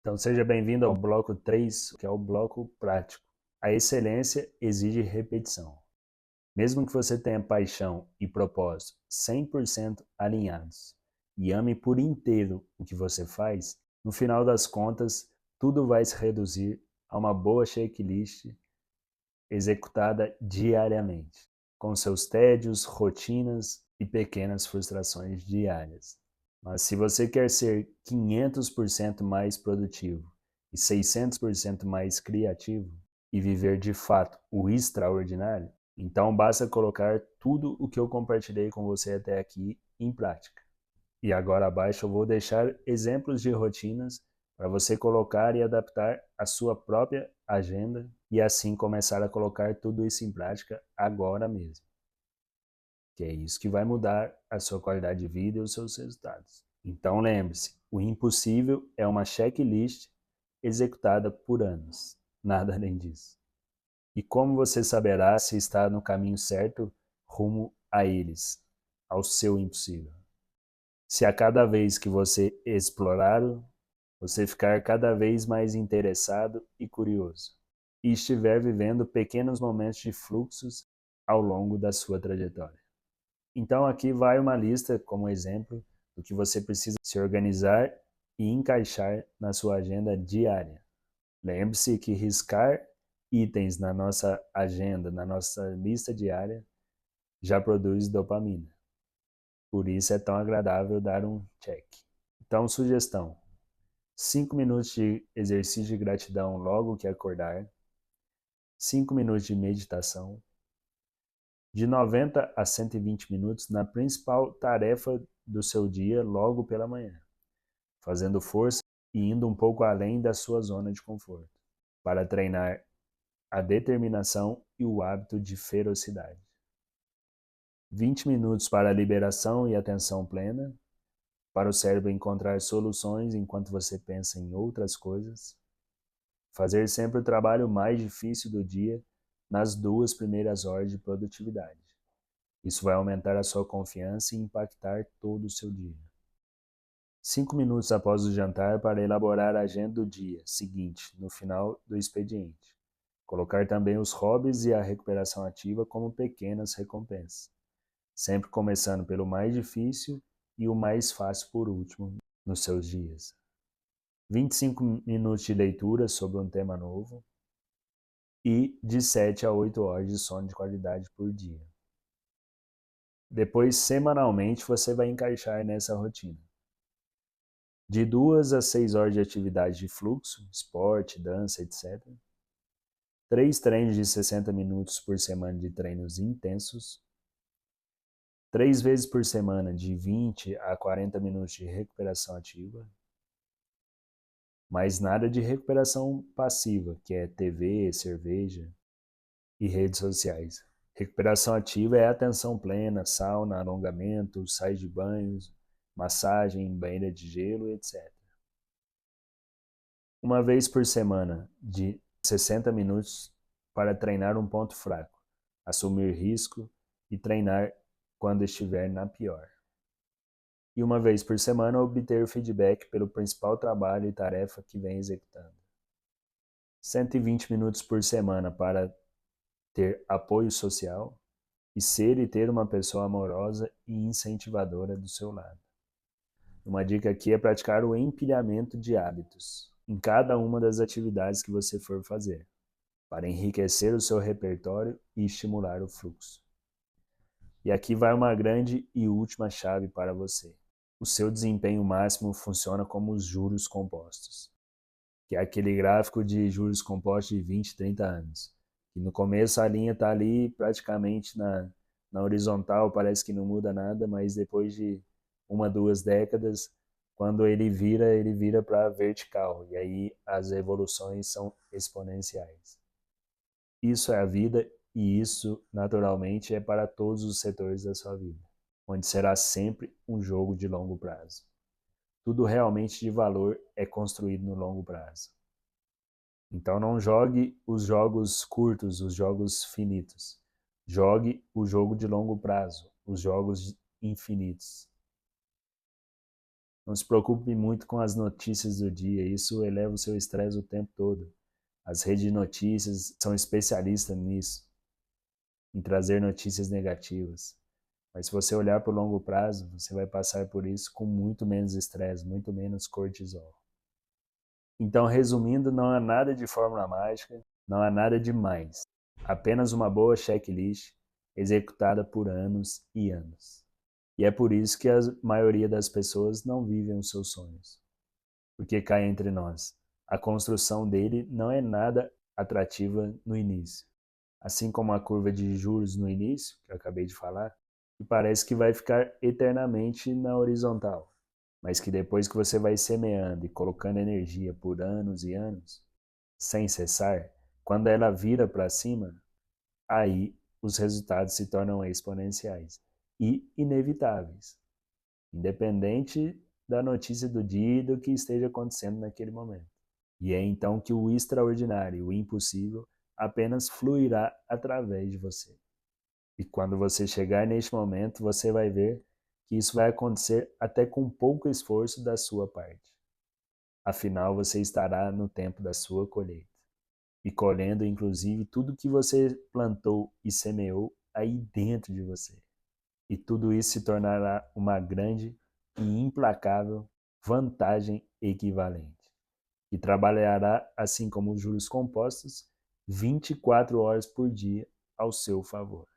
Então seja bem-vindo ao bloco 3, que é o bloco prático. A excelência exige repetição. Mesmo que você tenha paixão e propósito 100% alinhados e ame por inteiro o que você faz, no final das contas, tudo vai se reduzir a uma boa checklist executada diariamente, com seus tédios, rotinas e pequenas frustrações diárias. Mas se você quer ser 500% mais produtivo e 600% mais criativo e viver de fato o extraordinário, então basta colocar tudo o que eu compartilhei com você até aqui em prática. E agora abaixo eu vou deixar exemplos de rotinas para você colocar e adaptar a sua própria agenda e assim começar a colocar tudo isso em prática agora mesmo. Que é isso que vai mudar a sua qualidade de vida e os seus resultados. Então lembre-se, o impossível é uma checklist executada por anos, nada além disso. E como você saberá se está no caminho certo rumo a eles, ao seu impossível? Se a cada vez que você explorá-lo, você ficar cada vez mais interessado e curioso, e estiver vivendo pequenos momentos de fluxos ao longo da sua trajetória. Então aqui vai uma lista como exemplo do que você precisa se organizar e encaixar na sua agenda diária. Lembre-se que riscar itens na nossa agenda, na nossa lista diária, já produz dopamina. Por isso é tão agradável dar um check. Então, sugestão: 5 minutos de exercício de gratidão logo que acordar, 5 minutos de meditação, de 90 a 120 minutos na principal tarefa do seu dia logo pela manhã, fazendo força e indo um pouco além da sua zona de conforto, para treinar a determinação e o hábito de ferocidade. 20 minutos para a liberação e atenção plena, para o cérebro encontrar soluções enquanto você pensa em outras coisas. Fazer sempre o trabalho mais difícil do dia nas 2 primeiras horas de produtividade. Isso vai aumentar a sua confiança e impactar todo o seu dia. 5 minutos após o jantar para elaborar a agenda do dia seguinte, no final do expediente. Colocar também os hobbies e a recuperação ativa como pequenas recompensas, sempre começando pelo mais difícil e o mais fácil por último nos seus dias. 25 minutos de leitura sobre um tema novo e de 7 a 8 horas de sono de qualidade por dia. Depois, semanalmente, você vai encaixar nessa rotina. De 2 a 6 horas de atividade de fluxo, esporte, dança, etc. 3 treinos de 60 minutos por semana de treinos intensos. 3 vezes por semana de 20 a 40 minutos de recuperação ativa. Mas nada de recuperação passiva, que é TV, cerveja e redes sociais. Recuperação ativa é atenção plena, sauna, alongamento, sais de banhos, massagem, banheira de gelo, etc. Uma vez por semana, de 60 minutos para treinar um ponto fraco, assumir risco e treinar quando estiver na pior. E uma vez por semana obter feedback pelo principal trabalho e tarefa que vem executando. 120 minutos por semana para ter apoio social e ser e ter uma pessoa amorosa e incentivadora do seu lado. Uma dica aqui é praticar o empilhamento de hábitos em cada uma das atividades que você for fazer, para enriquecer o seu repertório e estimular o fluxo. E aqui vai uma grande e última chave para você. O seu desempenho máximo funciona como os juros compostos, que é aquele gráfico de juros compostos de 20, 30 anos. E no começo a linha está ali praticamente na horizontal, parece que não muda nada, mas depois de 1, 2 décadas, quando ele vira para vertical, e aí as evoluções são exponenciais. Isso é a vida e isso, naturalmente, é para todos os setores da sua vida, onde será sempre um jogo de longo prazo. Tudo realmente de valor é construído no longo prazo. Então não jogue os jogos curtos, os jogos finitos. Jogue o jogo de longo prazo, os jogos infinitos. Não se preocupe muito com as notícias do dia, isso eleva o seu estresse o tempo todo. As redes de notícias são especialistas nisso, em trazer notícias negativas. Mas se você olhar para o longo prazo, você vai passar por isso com muito menos estresse, muito menos cortisol. Então, resumindo, não há nada de fórmula mágica, não há nada demais. Apenas uma boa checklist executada por anos e anos. E é por isso que a maioria das pessoas não vivem os seus sonhos. Porque cá entre nós, a construção dele não é nada atrativa no início. Assim como a curva de juros no início, que eu acabei de falar, que parece que vai ficar eternamente na horizontal, mas que depois que você vai semeando e colocando energia por anos e anos, sem cessar, quando ela vira para cima, aí os resultados se tornam exponenciais e inevitáveis, independente da notícia do dia e do que esteja acontecendo naquele momento. E é então que o extraordinário, o impossível, apenas fluirá através de você. E quando você chegar neste momento, você vai ver que isso vai acontecer até com pouco esforço da sua parte. Afinal, você estará no tempo da sua colheita. E colhendo, inclusive, tudo que você plantou e semeou aí dentro de você. E tudo isso se tornará uma grande e implacável vantagem equivalente, que trabalhará, assim como os juros compostos, 24 horas por dia ao seu favor.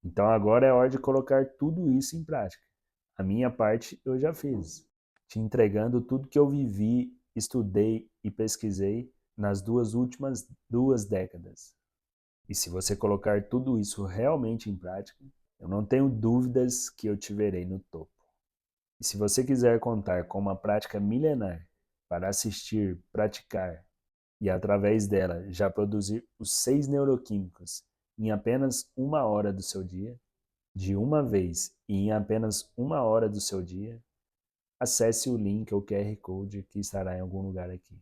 Então agora é hora de colocar tudo isso em prática. A minha parte eu já fiz, te entregando tudo que eu vivi, estudei e pesquisei nas últimas 2 décadas. E se você colocar tudo isso realmente em prática, eu não tenho dúvidas que eu te verei no topo. E se você quiser contar com uma prática milenar para assistir, praticar e através dela já produzir os 6 neuroquímicos em apenas 1 hora do seu dia, de uma vez e em apenas 1 hora do seu dia, acesse o link ou QR Code que estará em algum lugar aqui.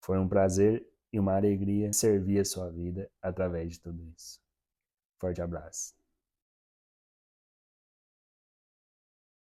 Foi um prazer e uma alegria servir a sua vida através de tudo isso. Forte abraço.